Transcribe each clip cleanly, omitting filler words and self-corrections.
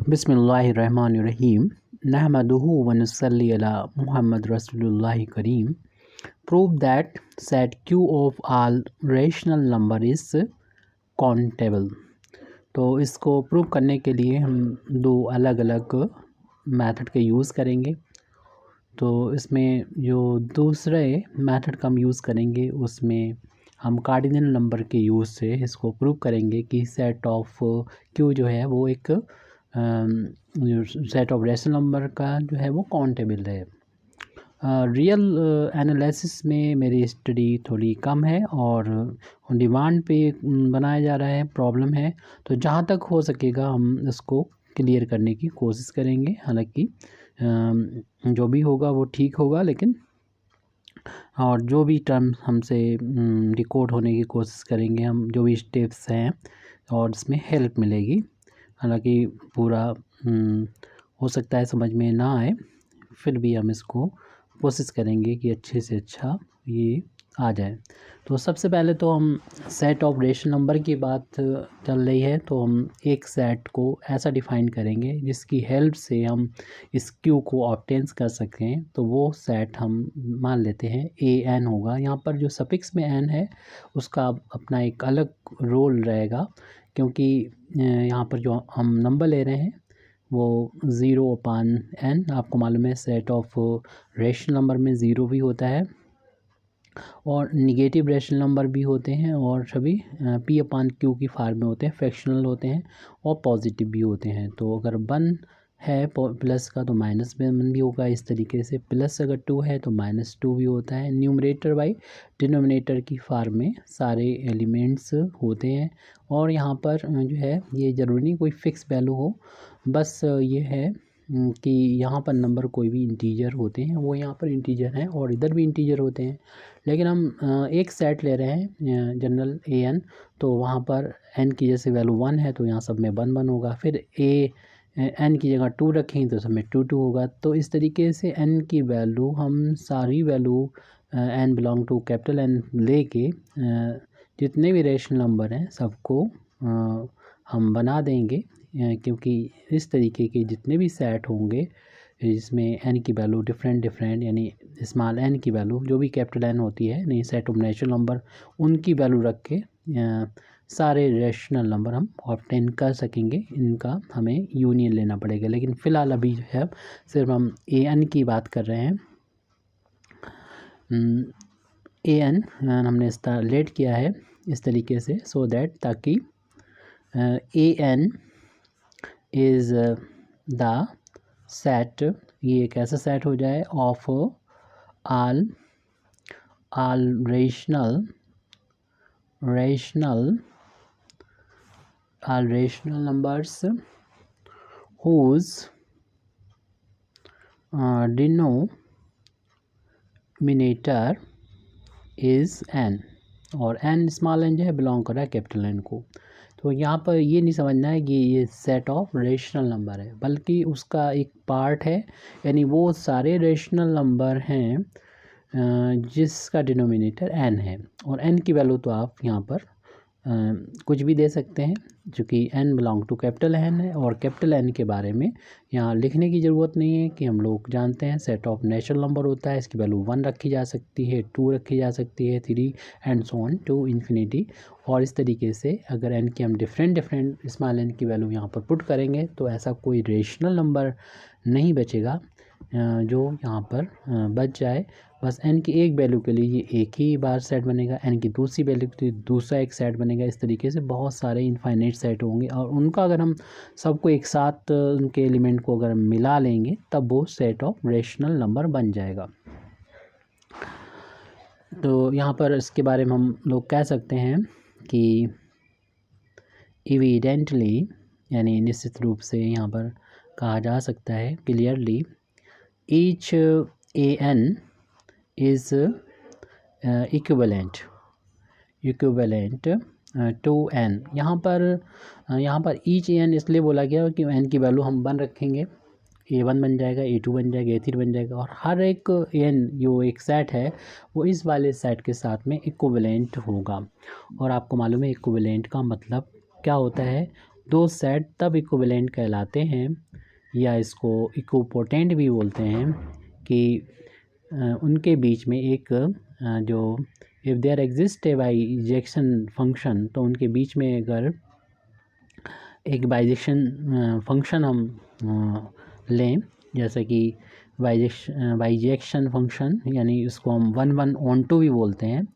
बिस्मिल्लाहिर्रहमानिर्रहीम नहमदुहु व नुसल्ली अला मुहम्मद रसूलुल्लाहि करीम। Prove that set Q of all rational number is countable. तो इसको प्रूव करने के लिए हम दो अलग अलग मेथड के यूज़ करेंगे। तो इसमें जो दूसरे मेथड का हम यूज़ करेंगे उसमें हम कार्डिनल नंबर के यूज़ से इसको प्रूव करेंगे कि सेट ऑफ Q जो है वो एक सेट ऑफ रेशनल नंबर का जो है वो काउंटेबल है। रियल एनालिसिस में मेरी स्टडी थोड़ी कम है और डिमांड पे बनाया जा रहा है, प्रॉब्लम है। तो जहाँ तक हो सकेगा हम इसको क्लियर करने की कोशिश करेंगे। हालांकि जो भी होगा वो ठीक होगा, लेकिन और जो भी टर्म हमसे रिकॉर्ड होने की कोशिश करेंगे, हम जो भी स्टेप्स हैं और इसमें हेल्प मिलेगी। हालांकि पूरा हो सकता है समझ में ना आए, फिर भी हम इसको कोशिश करेंगे कि अच्छे से अच्छा ये आ जाए। तो सबसे पहले तो हम सेट ऑफ रेशनल नंबर की बात चल रही है, तो हम एक सेट को ऐसा डिफ़ाइन करेंगे जिसकी हेल्प से हम इस Q को ऑब्टेन कर सकें। तो वो सेट हम मान लेते हैं AN होगा। यहाँ पर जो सफिक्स में N है उसका अपना एक अलग रोल रहेगा, क्योंकि यहाँ पर जो हम नंबर ले रहे हैं वो 0/n। आपको मालूम है सेट ऑफ रेशनल नंबर में 0 भी होता है और निगेटिव रेशनल नंबर भी होते हैं, और सभी P/Q की फॉर्म में होते हैं, फ्रैक्शनल होते हैं और पॉजिटिव भी होते हैं। तो अगर 1 है प्लस का तो -1 भी होगा। इस तरीके से प्लस अगर 2 है तो -2 भी होता है। न्यूमरेटर बाई डिनोमिनेटर की फॉर्म में सारे एलिमेंट्स होते हैं। और यहाँ पर जो है ये ज़रूरी नहीं कोई फ़िक्स वैल्यू हो, बस ये है कि यहाँ पर नंबर कोई भी इंटीजर होते हैं, वो यहाँ पर इंटीजर हैं और इधर भी इंटीजर होते हैं। लेकिन हम एक सेट ले रहे हैं जनरल AN, तो वहाँ पर n की जैसे वैल्यू 1 है तो यहाँ सब में 1 होगा। फिर n की जगह 2 रखें तो सब में 2 होगा। तो इस तरीके से n की वैल्यू हम सारी value n belong to capital N लेके जितने भी रेशनल नंबर हैं सबको हम बना देंगे, क्योंकि इस तरीके के जितने भी सेट होंगे जिसमें n की वैल्यू डिफरेंट यानी स्मॉल n की वैल्यू जो भी कैपिटल N होती है, नहीं सेट ऑफ नेचुरल नंबर उनकी वैल्यू रख के सारे रेशनल नंबर हम ऑब्टेन कर सकेंगे। इनका हमें यूनियन लेना पड़ेगा, लेकिन फ़िलहाल अभी जो है सिर्फ हम AN की बात कर रहे हैं। AN हमने लेट किया है इस तरीके से, सो दैट ताकि AN इज़ द सेट, ये एक ऐसा सेट हो जाए of all rational numbers whose denominator is n, और n स्मॉल n जो है बिलोंग कर रहा है कैपिटल N को। तो यहाँ पर ये नहीं समझना है कि ये सेट ऑफ रेशनल नंबर है, बल्कि उसका एक पार्ट है, यानी वो सारे रेशनल नंबर हैं जिसका डिनोमिनेटर n है। और n की वैल्यू तो आप यहाँ पर कुछ भी दे सकते हैं, चूँकि n belong to capital N है। और कैपिटल N के बारे में यहाँ लिखने की ज़रूरत नहीं है कि हम लोग जानते हैं सेट ऑफ नेचुरल नंबर होता है, इसकी वैल्यू 1 रखी जा सकती है, 2 रखी जा सकती है, 3 and so on to infinity. और इस तरीके से अगर n की हम डिफरेंट स्मॉल n की वैल्यू यहाँ पर पुट करेंगे तो ऐसा कोई रेशनल नंबर नहीं बचेगा जो यहाँ पर बच जाए। बस n की एक वैल्यू के लिए ये एक ही बार सेट बनेगा, n की दूसरी वैल्यू के लिए दूसरा एक सेट बनेगा। इस तरीके से बहुत सारे इनफाइनाइट सेट होंगे, और उनका अगर हम सबको एक साथ उनके एलिमेंट को अगर मिला लेंगे तब वो सेट ऑफ रेशनल नंबर बन जाएगा। तो यहाँ पर इसके बारे में हम लोग कह सकते हैं कि एविडेंटली, यानी निश्चित रूप से यहाँ पर कहा जा सकता है clearly, each AN is equivalent to n। यहाँ पर ईच AN इसलिए बोला गया कि n की वैल्यू हम 1 रखेंगे, A1 बन जाएगा, A2 बन जाएगा, A3 बन जाएगा, और हर एक n जो एक सेट है वो इस वाले सेट के साथ में इक्विवेलेंट होगा। और आपको मालूम है इक्विवेलेंट का मतलब क्या होता है, दो सेट तब इक्विवेलेंट कहलाते हैं या इसको इक्विपोटेंट भी बोलते हैं कि उनके बीच में एक जो if there exist a bijection function, तो उनके बीच में अगर एक बाइजेक्शन फंक्शन हम लें, जैसे कि बाइजेक्शन फंक्शन, यानी इसको हम 1/(1)(2) भी बोलते हैं,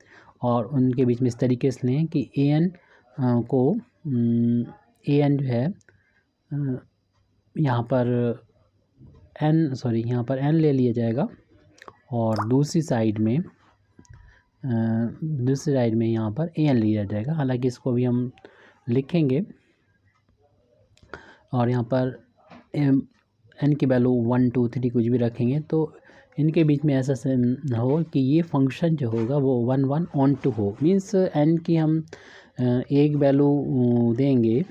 और उनके बीच में इस तरीके से लें कि an को an जो है यहाँ पर n ले लिया जाएगा, और दूसरी साइड में यहाँ पर an लिया जाएगा। हालांकि इसको भी हम लिखेंगे, और यहाँ पर n की वैल्यू 1 2 3 कुछ भी रखेंगे, तो इनके बीच में ऐसा हो कि ये फंक्शन जो होगा वो 1/(1)(2) हो। मीन्स n की हम एक वैल्यू देंगे,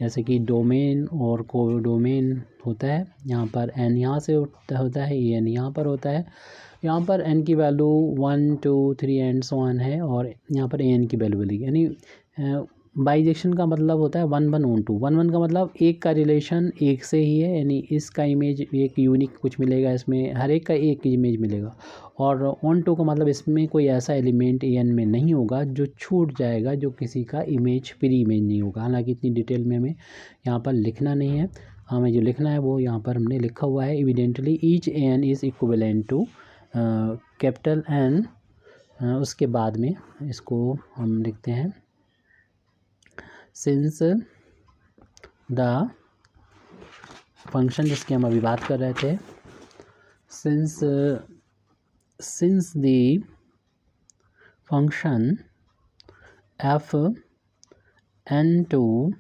जैसे कि डोमेन और कोडोमेन होता है, यहाँ पर n यहाँ से होता है, n यहाँ पर होता है, यहाँ पर n की वैल्यू 1 2 3 एंड सो ऑन है, और यहाँ पर an की वैल्यू मिलेगी। यानी बाइजेक्शन का मतलब होता है 1/(1)(2). 1/1 का मतलब एक का रिलेशन एक से ही है, यानी इसका इमेज एक यूनिक कुछ मिलेगा, इसमें हर एक का एक इमेज मिलेगा। और (1)(2) का मतलब इसमें कोई ऐसा एलिमेंट an में नहीं होगा जो छूट जाएगा, जो किसी का इमेज फ्री इमेज नहीं होगा। हालांकि इतनी डिटेल में हमें यहाँ पर लिखना नहीं है, हमें जो लिखना है वो यहाँ पर हमने लिखा हुआ है, evidently each an is equivalent to capital N। उसके बाद में इसको हम लिखते हैं, सिंस द फंक्शन जिसकी हम अभी बात कर रहे थे, since the function f n to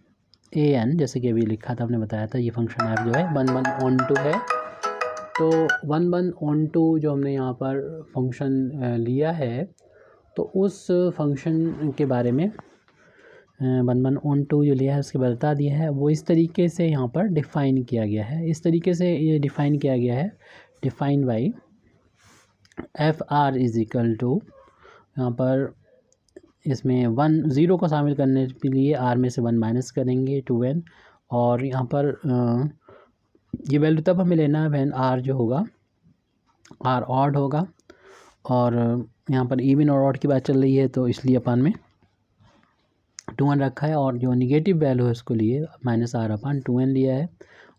a n, जैसे कि अभी लिखा था, आपने बताया था, ये फंक्शन एफ जो है 1/(1)(2) है। तो 1/(1)(2) जो हमने यहाँ पर फंक्शन लिया है, तो उस फंक्शन के बारे में 1/(1)(2) जो लिया है उसके बता दिया है, वो इस तरीके से यहाँ पर डिफ़ाइन किया गया है। इस तरीके से ये डिफ़ाइन किया गया है, define by f r is equal to, यहाँ पर इसमें 0 को शामिल करने के लिए r में से 1 माइनस करेंगे 2n, और यहाँ पर ये वैल्यू तब हमें लेना है वैन r जो होगा r ऑड होगा, और यहाँ पर इवन और ऑड की बात चल रही है, तो इसलिए अपन में 2n रखा है, और जो निगेटिव वैल्यू है उसको लिए -r/2n लिया है,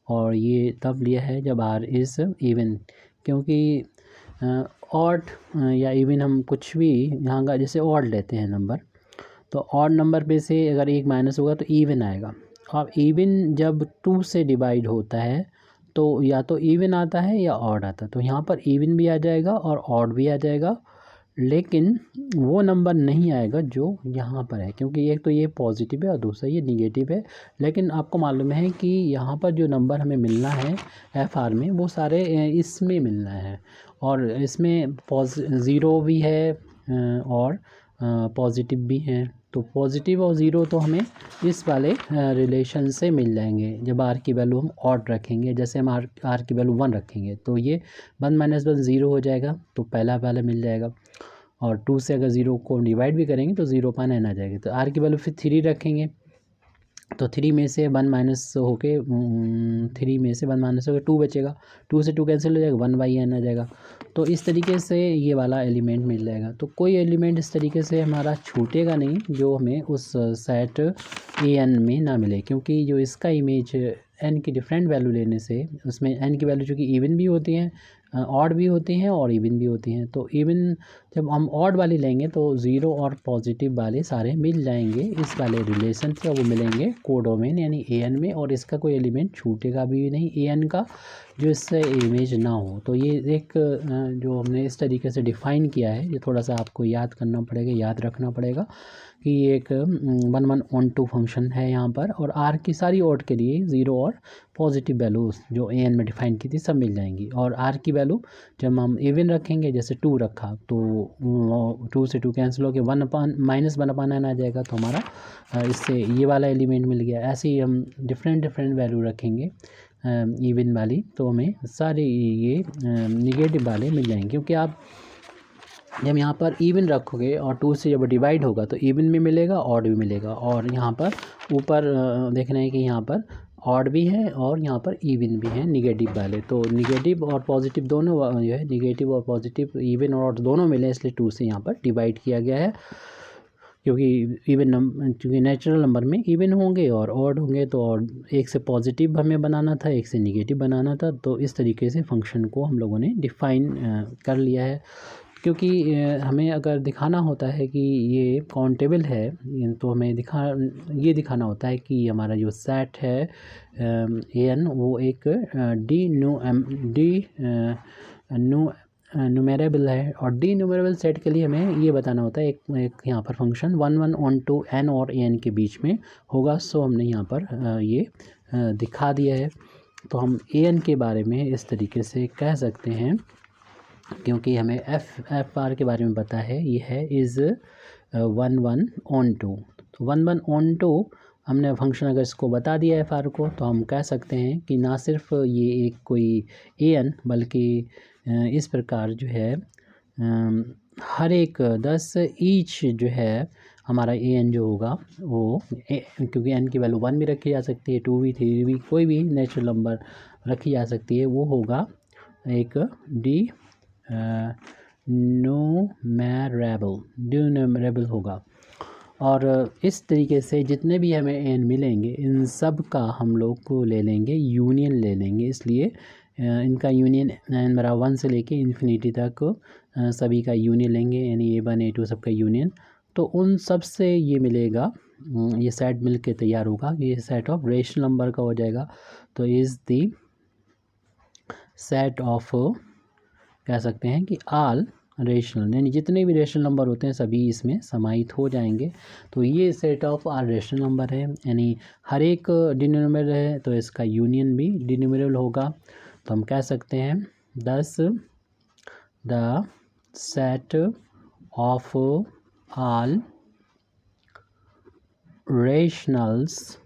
और ये तब लिया है जब r इज़ इवन, क्योंकि ऑड या इवन हम कुछ भी यहाँ का जैसे ऑड लेते हैं नंबर, तो ऑड नंबर पे से अगर एक माइनस होगा तो इवन आएगा। अब इवन जब 2 से डिवाइड होता है तो या तो इवन आता है या ऑड आता है, तो यहाँ पर इवन भी आ जाएगा और ऑड भी आ जाएगा, लेकिन वो नंबर नहीं आएगा जो यहाँ पर है, क्योंकि एक तो ये पॉजिटिव है और दूसरा ये निगेटिव है। लेकिन आपको मालूम है कि यहाँ पर जो नंबर हमें मिलना है एफ आर में, वो सारे इसमें मिलना है, और इसमें 0 भी है और पॉजिटिव भी है। तो पॉजिटिव और ज़ीरो तो हमें इस वाले रिलेशन से मिल जाएंगे जब r की वैल्यू हम ऑड रखेंगे। जैसे हम r की वैल्यू 1 रखेंगे तो ये 1 - 1 0 हो जाएगा, तो पहला वाला मिल जाएगा। और 2 से अगर 0 को डिवाइड भी करेंगे तो 0/n आ जाएगी। तो r की वैल्यू फिर 3 रखेंगे, तो 3 में से 1 माइनस होके 3 में से 1 माइनस होकर 2 बचेगा, 2 से 2 कैंसिल हो जाएगा, 1/n आ जाएगा। तो इस तरीके से ये वाला एलिमेंट मिल जाएगा। तो कोई एलिमेंट इस तरीके से हमारा छूटेगा नहीं जो हमें उस सेट an में ना मिले, क्योंकि जो इसका इमेज n की डिफरेंट वैल्यू लेने से उसमें n की वैल्यू चूँकि इवन भी होती हैं, ऑड भी होती हैं और इवन भी होती हैं। तो इवन जब हम ऑड वाली लेंगे तो 0 और पॉजिटिव वाले सारे मिल जाएंगे इस वाले रिलेशन से, वो मिलेंगे कोडोमेन यानी an में, और इसका कोई एलिमेंट छूटेगा भी नहीं an का जो इससे इमेज ना हो। तो ये एक जो हमने इस तरीके से डिफ़ाइन किया है, ये थोड़ा सा आपको याद करना पड़ेगा, याद रखना पड़ेगा कि ये एक 1/1 फंक्शन है यहाँ पर, और r की सारी ऑड के लिए 0 और पॉजिटिव वैल्यूज़ जो an में डिफ़ाइन की थी सब मिल जाएंगी। और r की वैल्यू जब हम इवन रखेंगे, जैसे 2 रखा तो 2 से 2 कैंसिल होकर -1/n आ जाएगा, तो हमारा इससे ये वाला एलिमेंट मिल गया। ऐसे ही हम डिफरेंट वैल्यू रखेंगे इवन वाली, तो हमें सारे ये निगेटिव वाले मिल जाएंगे। क्योंकि आप जब यहाँ पर इवन रखोगे और 2 से जब डिवाइड होगा तो इवन भी मिलेगा, ऑड भी मिलेगा। और यहाँ पर ऊपर देखना है कि यहाँ पर ऑड भी है और यहाँ पर इवन भी है नेगेटिव वाले। तो नेगेटिव और पॉजिटिव दोनों जो है, नेगेटिव और पॉजिटिव, इवन और ऑड दोनों मिले, इसलिए 2 से यहाँ पर डिवाइड किया गया है। क्योंकि क्योंकि नेचुरल नंबर में इवन होंगे और ऑड होंगे, तो और एक से पॉजिटिव हमें बनाना था, एक से नेगेटिव बनाना था। तो इस तरीके से फंक्शन को हम लोगों ने डिफ़ाइन कर लिया है। क्योंकि हमें अगर दिखाना होता है कि ये काउंटेबल है, तो हमें ये दिखाना होता है कि हमारा जो सेट है एन, वो एक न्यूमेरेबल है। और डी न्यूमेरेबल सेट के लिए हमें ये बताना होता है एक यहाँ पर फंक्शन 1 1 ऑन टू एन और एन के बीच में होगा। सो हमने यहाँ पर ये दिखा दिया है। तो हम एन के बारे में इस तरीके से कह सकते हैं, क्योंकि हमें एफ आर के बारे में पता है, ये है इज़ 1 1 ऑन टू। तो 1 1 ऑन टू हमने फंक्शन अगर इसको बता दिया एफ आर को, तो हम कह सकते हैं कि ना सिर्फ ये एक कोई ए एन, बल्कि इस प्रकार जो है हर एक 10 ईच जो है हमारा ए एन जो होगा वो क्योंकि एन की वैल्यू 1 भी रखी जा सकती है, 2 भी, 3 भी, कोई भी नेचुरल नंबर रखी जा सकती है, वो होगा एक डी न्यूमेरेबल होगा। और इस तरीके से जितने भी हमें एन मिलेंगे, इन सब का हम लोग को ले लेंगे, यूनियन ले लेंगे। इसलिए इनका यूनियन एन बराबर 1 से लेके इन्फिनिटी तक सभी का यूनियन लेंगे, यानी A1 A2 सबका यूनियन। तो उन सब से ये मिलेगा, ये सेट मिल के तैयार होगा, ये सेट ऑफ रेशनल नंबर का हो जाएगा। तो इज़ द सेट ऑफ, कह सकते हैं कि ऑल रेशनल, यानी जितने भी रेशनल नंबर होते हैं सभी इसमें समाहित हो जाएंगे। तो ये set of all rational number है, यानी हर एक डिनोमिनेटर है तो इसका यूनियन भी डिनोमिनेबल होगा। तो हम कह सकते हैं thus the set of all rationals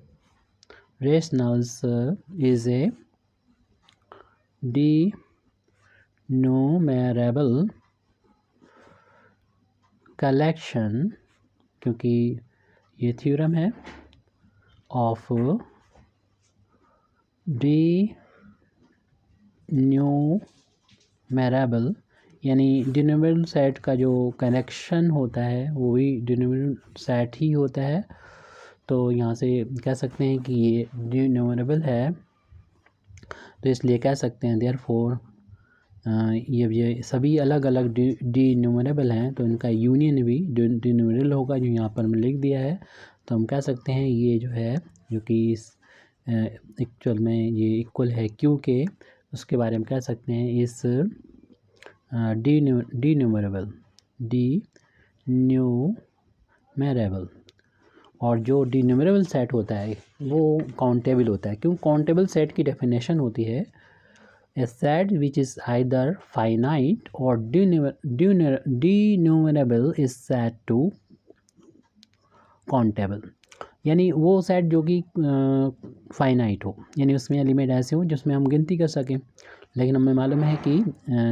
is a denumerable collection, क्योंकि ये थ्योरम है, ऑफ डिनोमिनेबल, यानी डिनोमिनेबल सेट का जो कलेक्शन होता है वो भी डिनोमिनेबल सेट ही होता है। तो यहाँ से कह सकते हैं कि ये डिनोमिनेबल है, तो इसलिए कह सकते हैं देयरफॉर ये सभी अलग अलग डिनोमिनेबल हैं, तो इनका यूनियन भी डिनोमिनेबल होगा, जो यहाँ पर मैं लिख दिया है। तो हम कह सकते हैं ये जो है, जो कि एक्चुअल में ये इक्वल है क्यू के, उसके बारे में कह सकते हैं इस डिन्यूमेरेबल। और जो डिन्यूमेरेबल सेट होता है वो काउंटेबल होता है। क्यों? काउंटेबल सेट की डेफिनेशन होती है a set which is either finite or denumerable is set to countable, यानी वो सेट जो कि फाइनाइट हो, यानी उसमें एलिमेंट ऐसे हो जिसमें हम गिनती कर सकें। लेकिन हमें मालूम है कि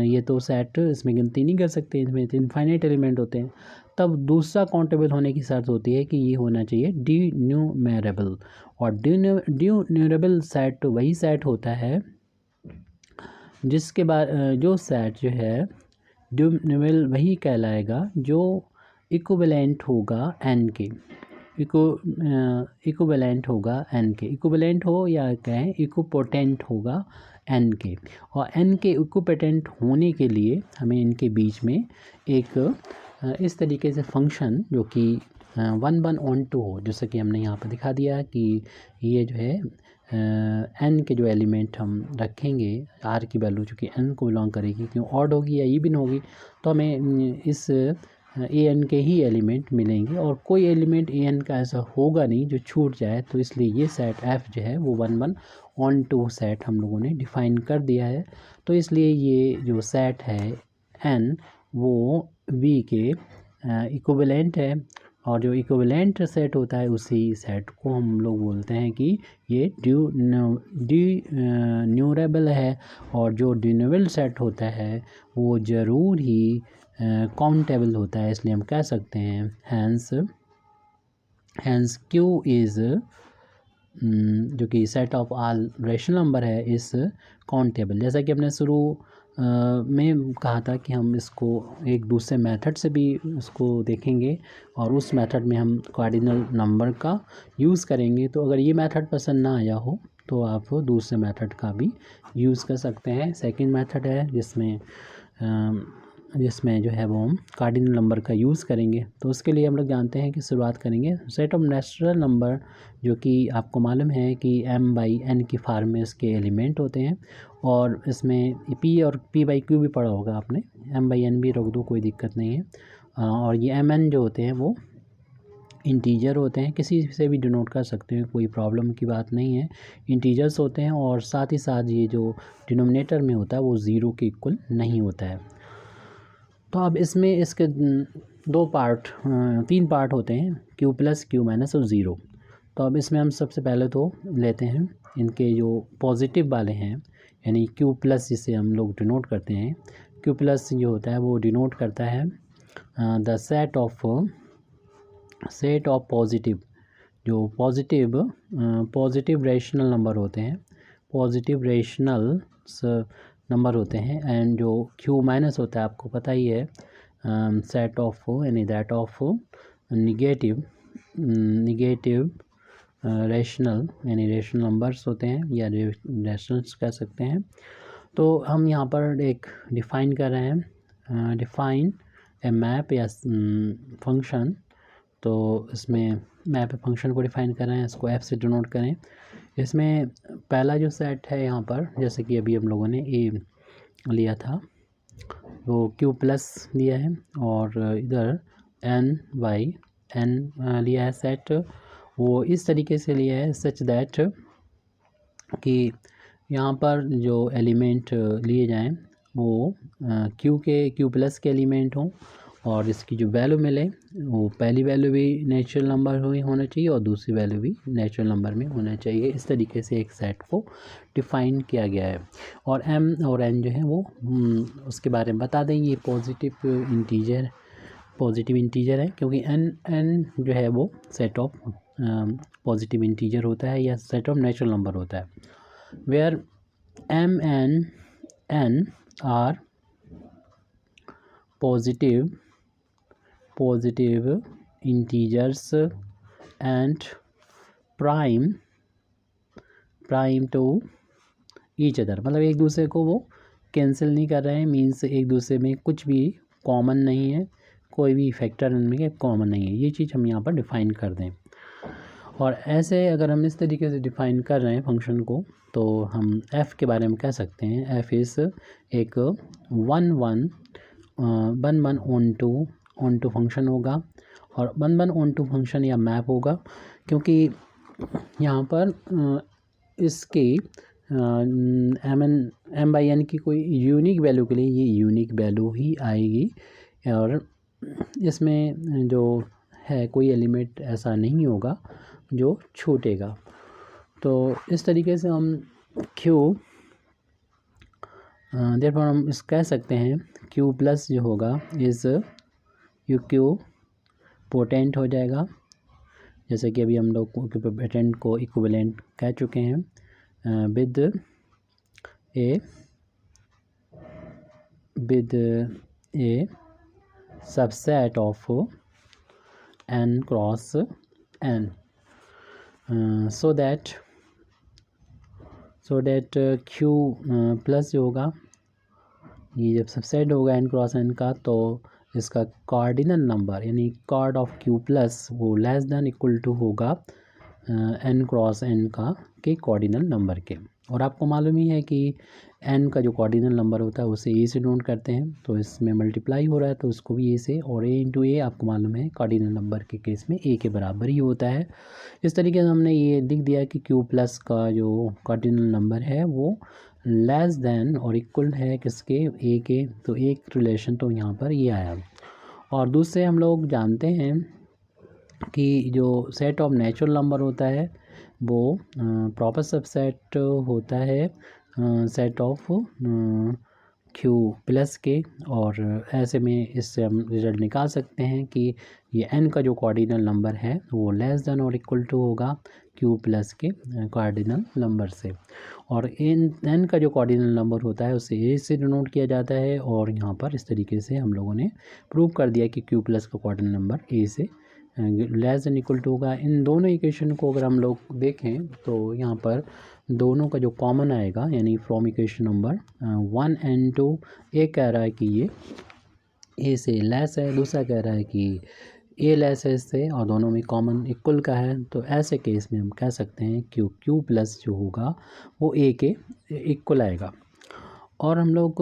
ये तो सेट इसमें गिनती नहीं कर सकते, इसमें इनफाइनाइट एलिमेंट होते हैं। तब दूसरा काउंटेबल होने की शर्त होती है कि ये होना चाहिए डिन्यूमेरेबल। और डिन्यूमेरेबल सेट वही सेट होता है जिसके बाद जो सेट जो है डिन्यूमेरेबल वही कहलाएगा जो इक्विवेलेंट होगा एन के, इक्विवेलेंट होगा एन के, इक्विवेलेंट हो या कहें इक्विपोटेंट होगा एन के। और एन के इक्विपोटेंट होने के लिए हमें इनके बीच में एक इस तरीके से फंक्शन जो कि 1 1 ऑन टू हो, जैसे कि हमने यहाँ पर दिखा दिया कि ये जो है एन के जो एलिमेंट हम रखेंगे, आर की वैल्यू चूँकि एन को बिलोंग करेगी, क्यों ऑड होगी या इवन होगी, तो हमें इस ए एन के ही एलिमेंट मिलेंगे और कोई एलिमेंट ए एन का ऐसा होगा नहीं जो छूट जाए। तो इसलिए ये सेट एफ जो है वो 1 1 ऑन टू सेट हम लोगों ने डिफ़ाइन कर दिया है। तो इसलिए ये जो सेट है एन वो बी के इक्विवेलेंट है, और जो इक्विवेलेंट सेट होता है उसी सेट को हम लोग बोलते हैं कि ये डिन्यूमेरेबल है। और जो डिन्यूमेरेबल सेट होता है वो ज़रूर ही काउंटेबल होता है, इसलिए हम कह सकते हैं हैंस क्यू इज़ जो कि set of all rational number है इस काउंटेबल। जैसा कि हमने शुरू में कहा था कि हम इसको एक दूसरे मेथड से भी उसको देखेंगे और उस मेथड में हम कार्डिनल नंबर का यूज़ करेंगे। तो अगर ये मेथड पसंद ना आया हो तो आप दूसरे मेथड का भी यूज़ कर सकते हैं। सेकंड मेथड है जिसमें जो है वो हम कार्डिनल नंबर का यूज़ करेंगे। तो उसके लिए हम लोग जानते हैं कि शुरुआत करेंगे सेट ऑफ नेचुरल नंबर, जो कि आपको मालूम है कि m/n की फॉर्म में इसके एलिमेंट होते हैं और इसमें p और p/q भी पढ़ा होगा आपने, m/n भी रख दो कोई दिक्कत नहीं है। और ये mn जो होते हैं वो इंटीजर होते हैं, किसी से भी डिनोट कर सकते हैं, कोई प्रॉब्लम की बात नहीं है। इंटीजर्स होते हैं और साथ ही साथ ये जो डिनोमिनेटर में होता है वो ज़ीरो के इक्वल नहीं होता है। तो अब इसमें इसके तीन पार्ट होते हैं, q प्लस q माइनस और ज़ीरो। तो अब इसमें हम सबसे पहले तो लेते हैं इनके जो पॉजिटिव वाले हैं, यानी q प्लस जिसे हम लोग डिनोट करते हैं। q प्लस जो होता है वो डिनोट करता है द सेट ऑफ पॉजिटिव, जो पॉजिटिव रेशनल नंबर होते हैं, पॉजिटिव रेशनल नंबर होते हैं। एंड जो q माइनस होता है आपको पता ही है, सेट ऑफ यानी दैट ऑफ निगेटिव रेशनल, यानी रेशनल नंबर्स होते हैं या रेशनल्स कह सकते हैं। तो हम यहाँ पर एक डिफ़ाइन कर रहे हैं, डिफ़ाइन ए मैप या फंक्शन। तो इसमें मैप फंक्शन को डिफ़ाइन कर रहे हैं, इसको f से डिनोट करें। इसमें पहला जो सेट है यहाँ पर, जैसे कि अभी हम लोगों ने a लिया था वो q प्लस लिया है और इधर n/n लिया है सेट, वो इस तरीके से लिया है सच दैट कि यहाँ पर जो एलिमेंट लिए जाएं वो q प्लस के एलिमेंट हों और इसकी जो वैल्यू मिले वो पहली वैल्यू भी नेचुरल नंबर होना चाहिए और दूसरी वैल्यू भी नेचुरल नंबर में होना चाहिए। इस तरीके से एक सेट को डिफ़ाइन किया गया है। और m और n जो है वो उसके बारे में बता दें, ये पॉजिटिव इंटीजर है क्योंकि n जो है वो सेट ऑफ पॉजिटिव इंटीजर होता है या सेट ऑफ नेचुरल नंबर होता है। Where m and n are positive integers and prime to each other, मतलब एक दूसरे को वो कैंसिल नहीं कर रहे हैं, मीन्स एक दूसरे में कुछ भी कॉमन नहीं है, कोई भी फैक्टर इनमें कॉमन नहीं है। ये चीज़ हम यहाँ पर डिफ़ाइन कर दें। और ऐसे अगर हम इस तरीके से डिफ़ाइन कर रहे हैं फंक्शन को तो हम f के बारे में कह सकते हैं f इज़ एक 1 ऑन टू फंक्शन होगा और 1 ऑन टू फंक्शन या मैप होगा, क्योंकि यहाँ पर इसकी m/n की कोई यूनिक वैल्यू के लिए ये यूनिक वैल्यू ही आएगी और इसमें जो है कोई एलिमेंट ऐसा नहीं होगा जो छूटेगा। तो इस तरीके से हम देयरफॉर हम इस कह सकते हैं q प्लस जो होगा इज़ q पोटेंट हो जाएगा, जैसे कि अभी हम लोग पोटेंट को इक्विवेलेंट कह चुके हैं, with A subset of n cross n, so that q plus जो होगा ये जब सबसेट होगा n क्रॉस n का तो इसका कार्डिनल नंबर यानी कार्ड ऑफ q प्लस वो लेस देन इक्वल टू होगा n क्रॉस n का के कार्डिनल नंबर के। और आपको मालूम ही है कि n का जो कार्डिनल नंबर होता है उसे a से डिनोट करते हैं, तो इसमें मल्टीप्लाई हो रहा है तो उसको भी a से, और a इंटू a आपको मालूम है कार्डिनल नंबर के केस में a के बराबर ही होता है। इस तरीके से हमने ये लिख दिया कि q प्लस का जो कार्डिनल नंबर है वो लेस देन और इक्वल है किसके, a के, तो एक रिलेशन तो यहाँ पर ये आया। और दूसरे हम लोग जानते हैं कि जो सेट ऑफ नेचुरल नंबर होता है वो प्रॉपर सबसेट होता है सेट ऑफ क्यू प्लस के, और ऐसे में इससे हम रिजल्ट निकाल सकते हैं कि ये n का जो कोऑर्डिनल नंबर है वो लेस देन और इक्वल टू होगा क्यू प्लस के कोऑर्डिनल नंबर से। और n का जो कोऑर्डिनल नंबर होता है उसे a से डिनोट किया जाता है, और यहाँ पर इस तरीके से हम लोगों ने प्रूव कर दिया कि क्यू प्लस का कोऑर्डिनल नंबर a से लेस देन इक्वल टू होगा। इन दोनों इक्वेशन को अगर हम लोग देखें तो यहाँ पर दोनों का जो कॉमन आएगा, यानी फ्रॉम इक्वेशन नंबर 1 and 2, एक कह रहा है कि ये ए से लेस है, दूसरा कह रहा है कि ए लेस है इससे, और दोनों में कॉमन इक्वल का है। तो ऐसे केस में हम कह सकते हैं कि क्यू प्लस जो होगा वो ए के इक्वल आएगा। और हम लोग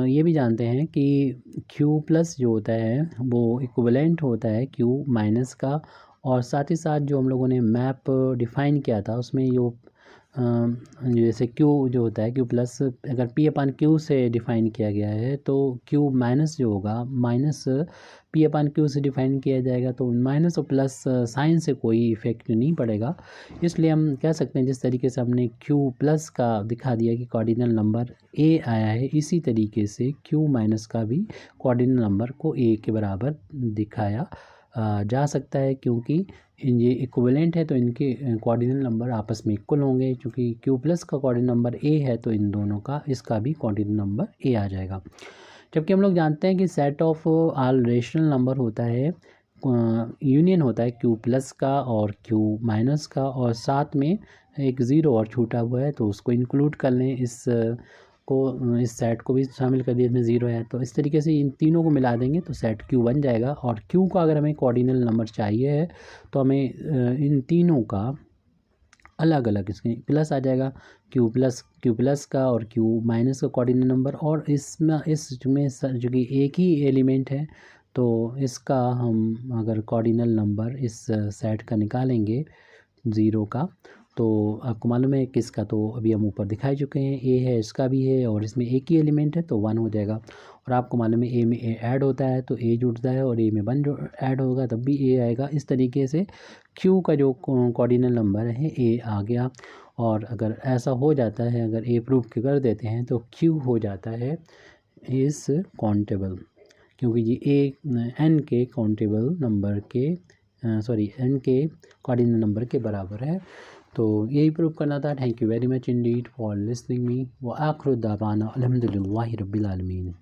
ये भी जानते हैं कि क्यू प्लस जो होता है वो इक्विवेलेंट होता है क्यू माइनस का, और साथ ही साथ जो हम लोगों ने मैप डिफ़ाइन किया था उसमें जो जैसे क्यू जो होता है क्यू प्लस अगर पी अपान क्यू से डिफ़ाइन किया गया है, तो क्यू माइनस जो होगा माइनस पी अपान क्यू से डिफ़ाइन किया जाएगा, तो माइनस और प्लस साइन से कोई इफ़ेक्ट नहीं पड़ेगा। इसलिए हम कह सकते हैं जिस तरीके से हमने क्यू प्लस का दिखा दिया कि कोऑर्डिनल नंबर ए आया है, इसी तरीके से क्यू माइनस का भी कोऑर्डिनल नंबर को ए के बराबर दिखाया जा सकता है, क्योंकि ये इक्विवेलेंट है तो इनके कोऑर्डिनल नंबर आपस में इक्वल होंगे। क्योंकि क्यू प्लस का कोऑर्डिनल नंबर ए है तो इन दोनों का इसका भी कोऑर्डिनल नंबर ए आ जाएगा। जबकि हम लोग जानते हैं कि set of all rational number होता है, यूनियन होता है क्यू प्लस का और क्यू माइनस का, और साथ में एक ज़ीरो और छूटा हुआ है तो उसको इंक्लूड कर लें, इस सेट को भी शामिल कर दिया, इसमें ज़ीरो है तो इस तरीके से इन तीनों को मिला देंगे तो सेट क्यू बन जाएगा। और क्यू का अगर हमें कोऑर्डिनल नंबर चाहिए है तो हमें इन तीनों का अलग अलग इसमें प्लस आ जाएगा, क्यू प्लस का और क्यू माइनस का कोऑर्डिनल नंबर, और इसमें जो कि एक ही एलिमेंट है तो इसका हम अगर कोऑर्डिनल नंबर इस सेट का निकालेंगे ज़ीरो का, तो आपको मालूम है किसका, तो अभी हम ऊपर दिखाई चुके हैं, ए है इसका भी है और इसमें एक ही एलिमेंट है तो 1 हो जाएगा। और आपको मालूम है ए में ए ऐड होता है तो ए जुड़ता है, और ए में 1 जो ऐड होगा तब भी ए आएगा। इस तरीके से क्यू का जो कोऑर्डिनल नंबर है ए आ गया। और अगर ऐसा हो जाता है, अगर ए प्रूव कर देते हैं तो क्यू हो जाता है इस काउंटेबल, क्योंकि ये ए एन के काउंटेबल नंबर के एन के कोऑर्डिनल नंबर के बराबर है। तो यही प्रूव करना था। Thank you very much Indeed for listening me. व आखिर दावाना अल्हम्दुलिल्लाहि रब्बिल आलमीन।